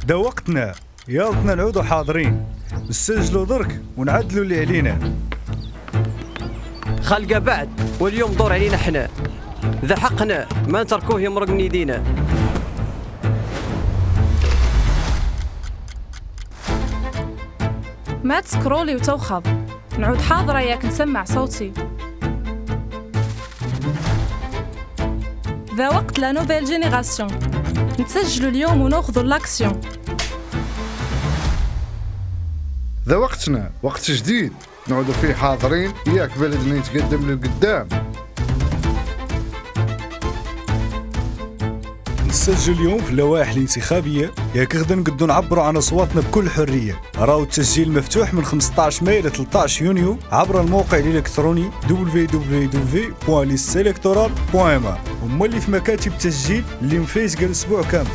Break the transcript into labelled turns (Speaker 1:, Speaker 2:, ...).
Speaker 1: دا وقتنا، يالتنا نعودوا حاضرين، نسجلوا درك ونعدلوا اللي علينا.
Speaker 2: خلقه بعد، واليوم دور علينا احنا. ذا حقنا ما نتركوه يمرق من يدينا.
Speaker 3: ما تسكرولي وتوخض، نعود حاضرة ياك نسمع صوتي. ذا وقت لا نوفيل جينيراسيون، نتسجلوا اليوم وناخذوا الاكسيون.
Speaker 4: ذا وقتنا، وقت جديد نعودوا فيه حاضرين، ياك بلدنا يتقدم للقدام.
Speaker 1: نسجل اليوم في اللوائح الانتخابية، ياك غدا نقدو نعبروا عن أصواتنا بكل حرية. راهو التسجيل مفتوح من 15 ماي إلى 13 يونيو عبر الموقع الإلكتروني www.listelectoral.ma. وما اللي في مكاتب تسجيل اللي مفيز قال أسبوع كامل.